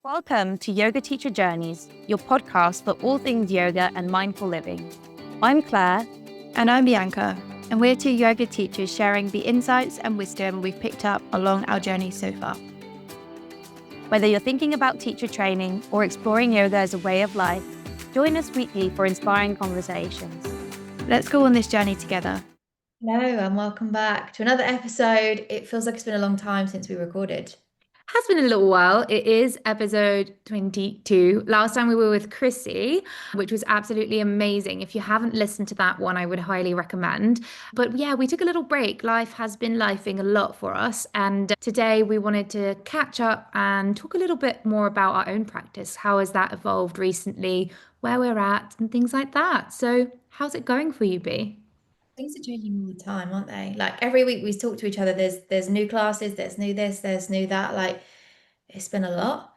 Welcome to Yoga Teacher Journeys, your podcast for all things yoga and mindful living. I'm Claire. And I'm Bianca, and we're two yoga teachers sharing the insights and wisdom we've picked up along our journey so far. Whether you're thinking about teacher training or exploring yoga as a way of life, join us weekly for inspiring conversations. Let's go on this journey together. Hello, and welcome back to another episode. It feels like it's been a long time since we recorded. Has been a little while. It is episode 22. Last time we were with Chrissy, which was absolutely amazing. If you haven't listened to that one, I would highly recommend. But yeah, we took a little break. Life has been lifing a lot for us. And today we wanted to catch up and talk a little bit more about our own practice. How has that evolved recently, where we're at, and things like that. So, how's it going for you, B? Things are changing all the time, aren't they? Like every week we talk to each other. There's new classes, there's new this, there's new that. Like it's been a lot.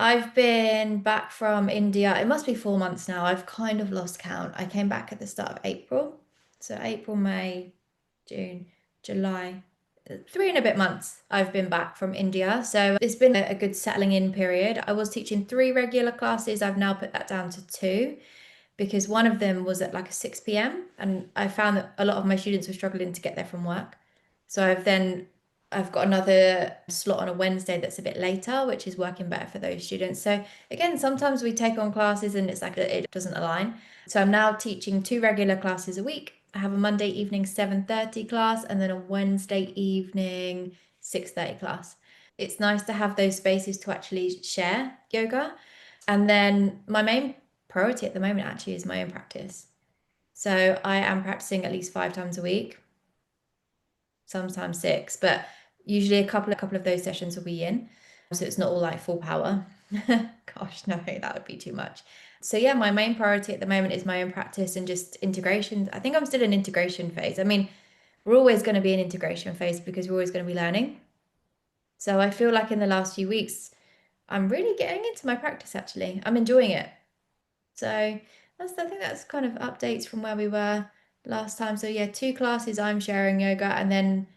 I've been back from India. It must be 4 months now. I've kind of lost count. I came back at the start of April. So April, May, June, July, 3 and a bit months I've been back from India. So it's been a good settling in period. I was teaching 3 regular classes. I've now put that down to 2, because one of them was at like a 6 p.m. and I found that a lot of my students were struggling to get there from work. So I've got another slot on a Wednesday that's a bit later, which is working better for those students. So again, sometimes we take on classes and it's like it doesn't align. So I'm now teaching 2 regular classes a week. I have a Monday evening 7:30 class and then a Wednesday evening 6:30 class. It's nice to have those spaces to actually share yoga. And then my main priority at the moment actually is my own practice. So I am practicing at least 5 times a week, sometimes 6, but usually a couple of those sessions will be in. So it's not all like full power. Gosh, no, that would be too much. So yeah, my main priority at the moment is my own practice and just integration. I think I'm still in integration phase. I mean, we're always going to be in integration phase because we're always going to be learning. So I feel like in the last few weeks, I'm really getting into my practice actually. I'm enjoying it. So I think that's kind of updates from where we were last time. So yeah, 2 classes I'm sharing yoga, and then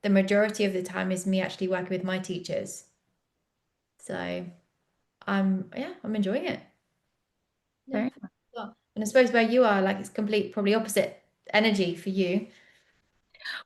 the majority of the time is me actually working with my teachers. So I'm enjoying it. Yeah. And I suppose where you are, like it's probably opposite energy for you.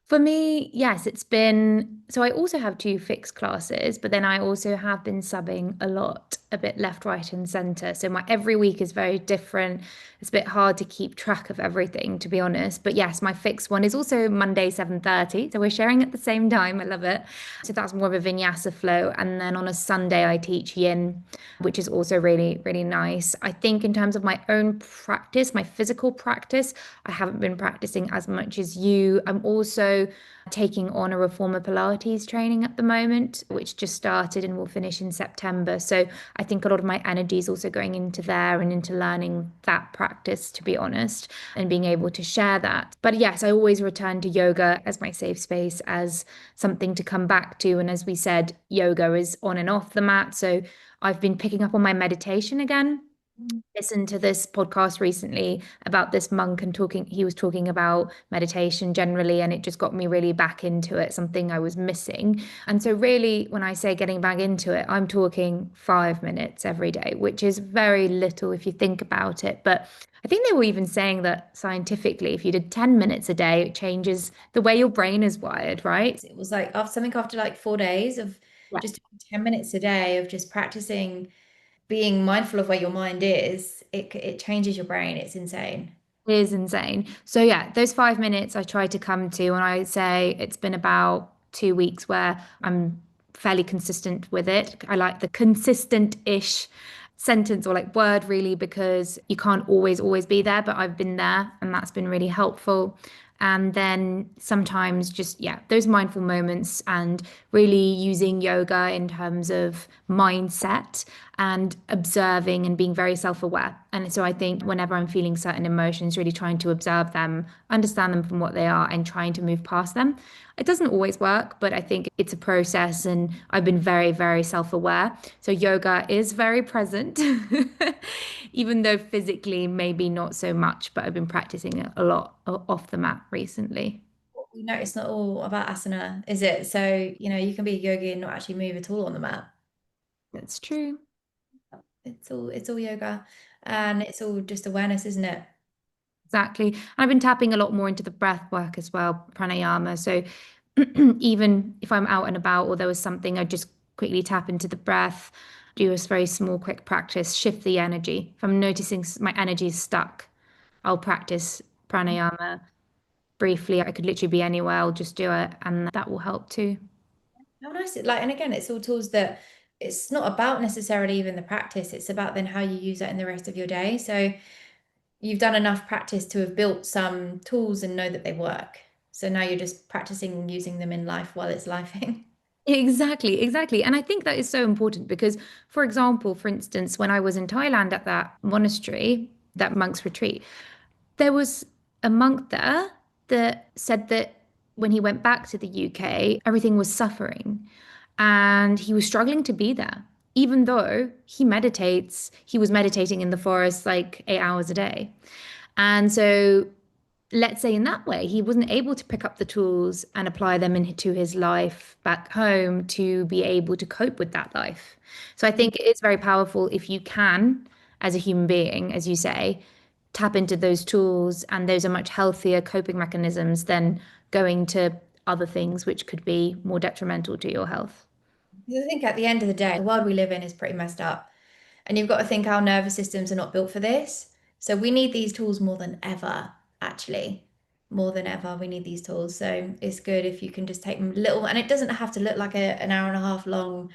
For me, yes, it's been so I also have 2 fixed classes, but then I also have been subbing a lot, a bit left, right, and center. So my every week is very different. It's a bit hard to keep track of everything, to be honest. But yes, my fixed one is also Monday 7:30. So we're sharing at the same time. I love it. So that's more of a vinyasa flow. And then on a Sunday I teach yin, which is also really, really nice. I think in terms of my own practice, my physical practice, I haven't been practicing as much as you. I'm also taking on a reformer Pilates training at the moment, which just started and will finish in September. So I think a lot of my energy is also going into there and into learning that practice, to be honest, and being able to share that. But yes, I always return to yoga as my safe space, as something to come back to. And as we said, yoga is on and off the mat. So I've been picking up on my meditation again. Listened to this podcast recently about this monk and he was talking about meditation generally, and it just got me really back into it, something I was missing. And so really, when I say getting back into it, I'm talking 5 minutes every day, which is very little if you think about it. But I think they were even saying that scientifically, if you did 10 minutes a day, it changes the way your brain is wired, right? It was like after like 4 days of just 10 minutes a day of just practicing being mindful of where your mind is, it changes your brain. It's insane. It is insane. So yeah, those 5 minutes I try to come to, and I would say it's been about 2 weeks where I'm fairly consistent with it. I like the consistent-ish sentence or like word really, because you can't always be there, but I've been there and that's been really helpful. And then sometimes just, yeah, those mindful moments and really using yoga in terms of mindset and observing and being very self-aware. And so I think whenever I'm feeling certain emotions, really trying to observe them, understand them from what they are, and trying to move past them. It doesn't always work, but I think it's a process, and I've been very, very self-aware. So yoga is very present, even though physically maybe not so much, but I've been practicing it a lot off the mat recently. You know, it's not all about asana, is it? So, you can be a yogi and not actually move at all on the mat. That's true. It's all yoga, and it's all just awareness, isn't it? Exactly. And I've been tapping a lot more into the breath work as well, pranayama. So even if I'm out and about or there was something, I just quickly tap into the breath, do a very small, quick practice, shift the energy. If I'm noticing my energy is stuck, I'll practice pranayama briefly. I could literally be anywhere, I'll just do it, and that will help too. How nice. Like, and again, it's all tools that it's not about necessarily even the practice. It's about then how you use that in the rest of your day. So you've done enough practice to have built some tools and know that they work. So now you're just practicing using them in life while it's lifing. Exactly, exactly. And I think that is so important because, for example, for instance, when I was in Thailand at that monastery, that monk's retreat, there was a monk there that said that when he went back to the UK, everything was suffering and he was struggling to be there. Even though he meditates, he was meditating in the forest like 8 hours a day. And so let's say in that way, he wasn't able to pick up the tools and apply them into his life back home to be able to cope with that life. So I think it is very powerful if you can, as a human being, as you say, tap into those tools, and those are much healthier coping mechanisms than going to other things which could be more detrimental to your health. I think at the end of the day, the world we live in is pretty messed up. And you've got to think our nervous systems are not built for this. So we need these tools more than ever, actually. More than ever, we need these tools. So it's good if you can just take them little, and it doesn't have to look like an hour and a half long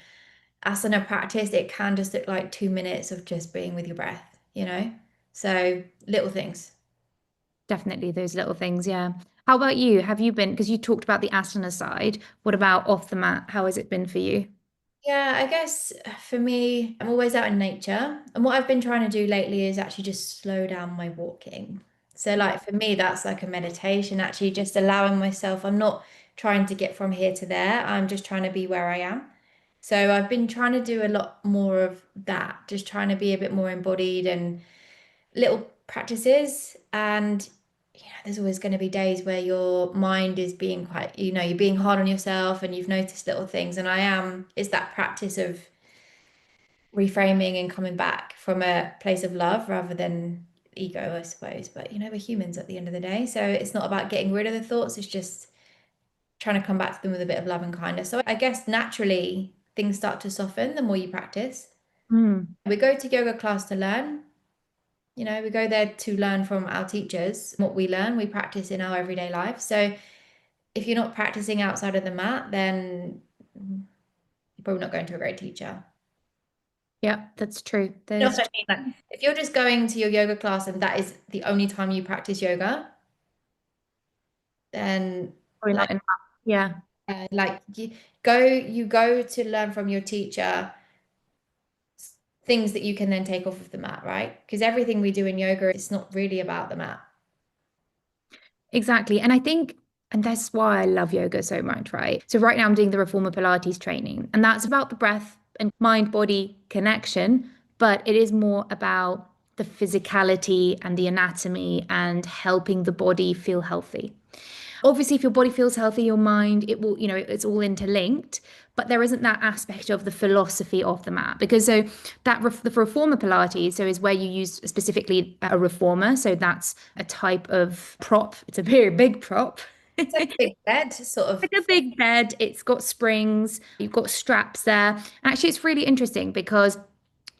asana practice. It can just look like 2 minutes of just being with your breath, you know? So little things. Definitely those little things, yeah. How about you? Have you been, because you talked about the asana side, what about off the mat? How has it been for you? Yeah, I guess for me, I'm always out in nature. And what I've been trying to do lately is actually just slow down my walking. So, like, for me, that's like a meditation, actually, just allowing myself, I'm not trying to get from here to there. I'm just trying to be where I am. So, I've been trying to do a lot more of that, just trying to be a bit more embodied and little practices. And, there's always going to be days where your mind is being quite, you're being hard on yourself and you've noticed little things. And it's that practice of reframing and coming back from a place of love rather than ego, I suppose. But, we're humans at the end of the day. So it's not about getting rid of the thoughts, it's just trying to come back to them with a bit of love and kindness. So I guess naturally things start to soften the more you practice. Mm. We go to yoga class to learn. We go there to learn from our teachers. What we learn, we practice in our everyday life. So if you're not practicing outside of the mat, then you're probably not going to a great teacher. Yeah, that's true. You know what I mean? Like, if you're just going to your yoga class and that is the only time you practice yoga, then Probably like not enough. Yeah. like you go to learn from your teacher things that you can then take off of the mat, right? Because everything we do in yoga, it's not really about the mat. Exactly. And I think, and that's why I love yoga so much, right? So right now I'm doing the Reformer Pilates training, and that's about the breath and mind body connection, but it is more about the physicality and the anatomy and helping the body feel healthy. Obviously, if your body feels healthy, your mind, it will, it's all interlinked, but there isn't that aspect of the philosophy of the mat because so the reformer Pilates, so is where you use specifically a reformer. So that's a type of prop. It's a very big prop. It's like a big bed, sort of. Like a big bed. It's got springs, you've got straps there. And actually, it's really interesting because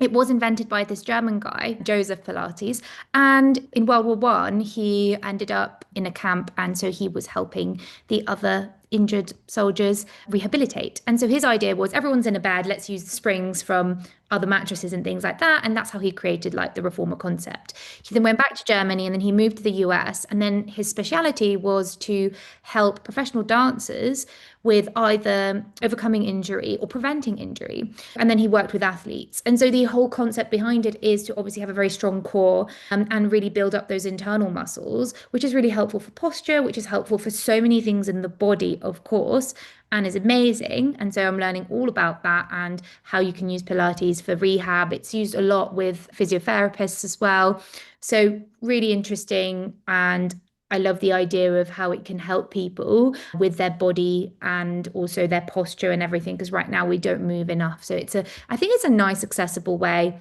it was invented by this German guy, Joseph Pilates. And in World War One, he ended up in a camp. And so he was helping the other injured soldiers rehabilitate. And so his idea was everyone's in a bed, let's use the springs from other mattresses and things like that. And that's how he created like the reformer concept. He then went back to Germany and then he moved to the US. And then his speciality was to help professional dancers with either overcoming injury or preventing injury. And then he worked with athletes. And so the whole concept behind it is to obviously have a very strong core and really build up those internal muscles, which is really helpful for posture, which is helpful for so many things in the body, of course, and is amazing. And so I'm learning all about that and how you can use Pilates for rehab. It's used a lot with physiotherapists as well. So really interesting. And I love the idea of how it can help people with their body and also their posture and everything, because right now we don't move enough. So I think it's a nice, accessible way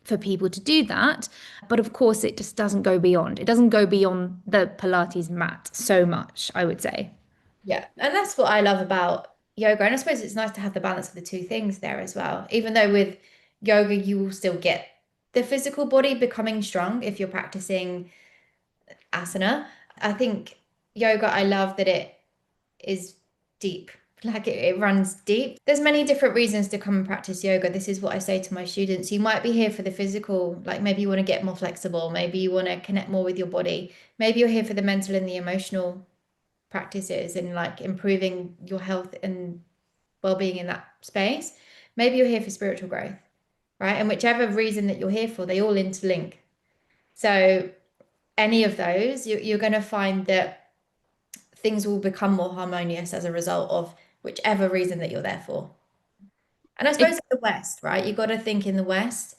for people to do that. But of course, it just doesn't go beyond. It doesn't go beyond the Pilates mat so much, I would say. Yeah, and that's what I love about yoga. And I suppose it's nice to have the balance of the two things there as well. Even though with yoga, you will still get the physical body becoming strong if you're practicing asana. I think yoga, I love that it is deep. Like it runs deep. There's many different reasons to come and practice yoga. This is what I say to my students. You might be here for the physical, like maybe you want to get more flexible, maybe you want to connect more with your body. Maybe you're here for the mental and the emotional practices and like improving your health and well-being in that space. Maybe you're here for spiritual growth, right? And whichever reason that you're here for, they all interlink. So any of those, you're going to find that things will become more harmonious as a result of whichever reason that you're there for. And I suppose in the West, right? You've got to think in the West,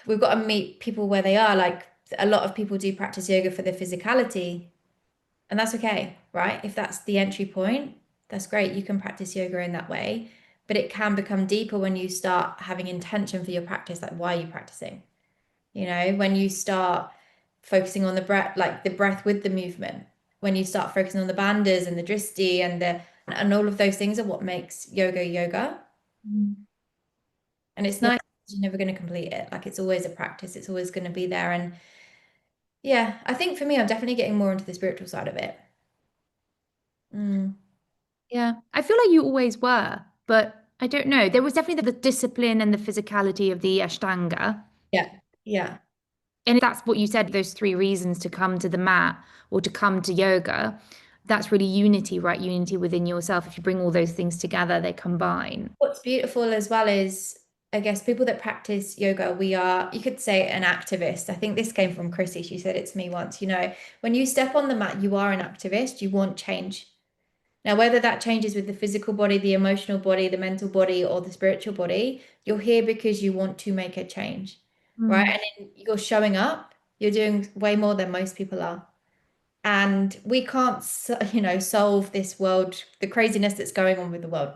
we've got to meet people where they are. Like a lot of people do practice yoga for their physicality, and that's okay, right? If that's the entry point, that's great. You can practice yoga in that way, but it can become deeper when you start having intention for your practice. Like, why are you practicing? You know, when you start focusing on the breath, like the breath with the movement, when you start focusing on the bandhas and the dristi and all of those things are what makes yoga yoga. And it's Yeah. nice you're never going to complete it. Like it's always a practice. It's always going to be there. And yeah, I think for me, I'm definitely getting more into the spiritual side of it. Mm. Yeah, I feel like you always were, but I don't know. There was definitely the discipline and the physicality of the Ashtanga. Yeah. Yeah. And if that's what you said, those three reasons to come to the mat or to come to yoga. That's really unity, right? Unity within yourself. If you bring all those things together, they combine. What's beautiful as well is, I guess, people that practice yoga, we are, you could say, an activist. I think this came from Chrissy. She said it to me once, you know, when you step on the mat, you are an activist, you want change. Now, whether that changes with the physical body, the emotional body, the mental body, or the spiritual body, you're here because you want to make a change, right? And then you're showing up, you're doing way more than most people are. And we can't, you know, solve this world, the craziness that's going on with the world.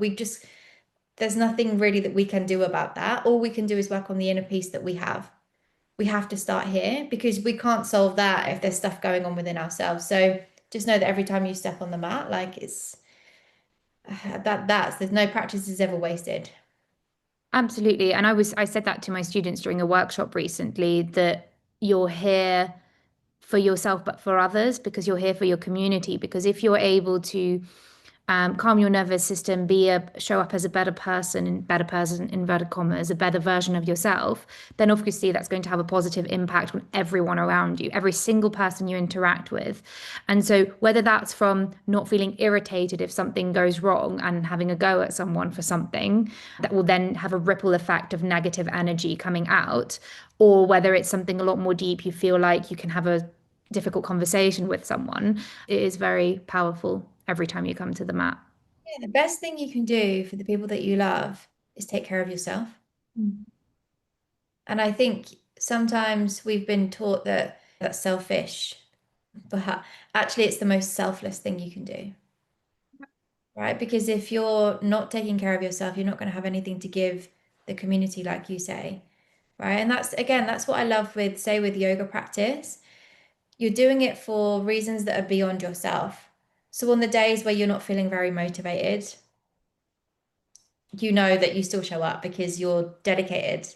There's nothing really that we can do about that. All we can do is work on the inner peace that we have. We have to start here because we can't solve that if there's stuff going on within ourselves. So just know that every time you step on the mat, like it's there's no practice is ever wasted. Absolutely. And I said that to my students during a workshop recently that you're here for yourself, but for others, because you're here for your community. Because if you're able to calm your nervous system, show up as a better person, inverted commas, a better version of yourself, then obviously that's going to have a positive impact on everyone around you, every single person you interact with. And so whether that's from not feeling irritated if something goes wrong and having a go at someone for something that will then have a ripple effect of negative energy coming out, or whether it's something a lot more deep, you feel like you can have a difficult conversation with someone, it is very powerful every time you come to the mat. Yeah, the best thing you can do for the people that you love is take care of yourself. And I think sometimes we've been taught that that's selfish, but actually it's the most selfless thing you can do. Right? Because if you're not taking care of yourself, you're not going to have anything to give the community, like you say. Right? And that's again, that's what I love with, say, with yoga practice. You're doing it for reasons that are beyond yourself. So on the days where you're not feeling very motivated, you know that you still show up because you're dedicated,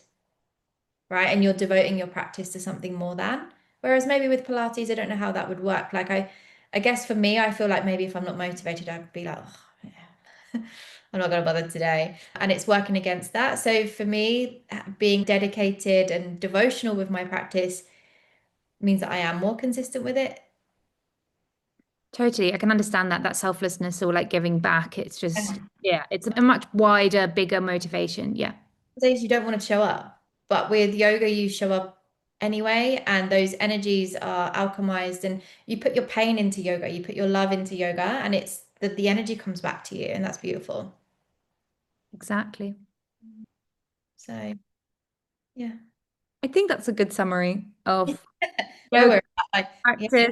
right? And you're devoting your practice to something more than. Whereas maybe with Pilates, I don't know how that would work. Like I guess for me, I feel like maybe if I'm not motivated, I'd be like, oh, yeah. I'm not going to bother today. And it's working against that. So for me, being dedicated and devotional with my practice means that I am more consistent with it. Totally. I can understand that selflessness or like giving back. It's just, yeah, it's a much wider, bigger motivation. Yeah. Days you don't want to show up, but with yoga, you show up anyway, and those energies are alchemized, and you put your pain into yoga, you put your love into yoga, and it's the energy comes back to you, and that's beautiful. Exactly. So yeah. I think that's a good summary of Where yoga we're at, like, yeah, practice, yeah.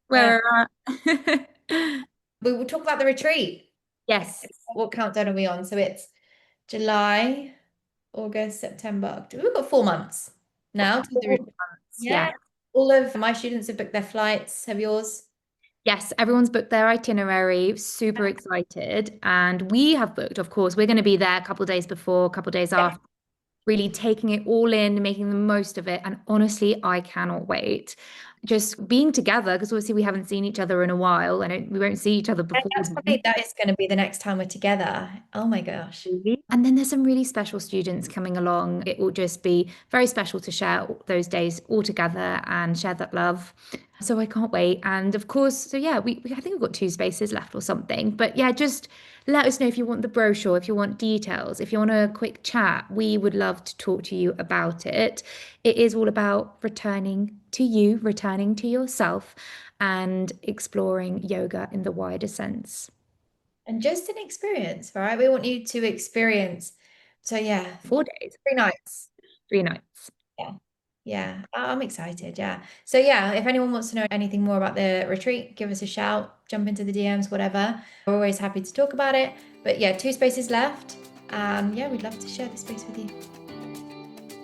where we're at. We will talk about the retreat. Yes. What countdown are we on? So it's July August, September, October. We've got 4 months now till the 4 retreat. months, Yeah. All of my students have booked their flights. Have yours? Yes, everyone's booked their itinerary, super excited. And we have booked, of course, we're going to be there a couple of days before, a couple of days after, really taking it all in, making the most of it. And honestly, I cannot wait. Just being together, because obviously we haven't seen each other in a while, and we won't see each other And before that's then. probably that is going to be the next time we're together. Oh my gosh. And then there's some really special students coming along. It will just be very special to share those days all together and share that love. So I can't wait. And of course, so yeah, I think we've got 2 spaces left or something. But yeah, just let us know if you want the brochure, if you want details, if you want a quick chat. We would love to talk to you about it. It is all about returning to you, returning to yourself, and exploring yoga in the wider sense. And just an experience, right? We want you to experience. So yeah, 4 days, 3 nights. 3 nights. Yeah. Yeah. I'm excited. Yeah. So yeah, if anyone wants to know anything more about the retreat, give us a shout, jump into the DMs, whatever. We're always happy to talk about it. But yeah, 2 spaces left. Yeah, we'd love to share the space with you.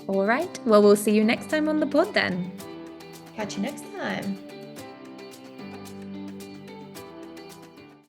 All right. Well, we'll see you next time on the pod then. Catch you next time.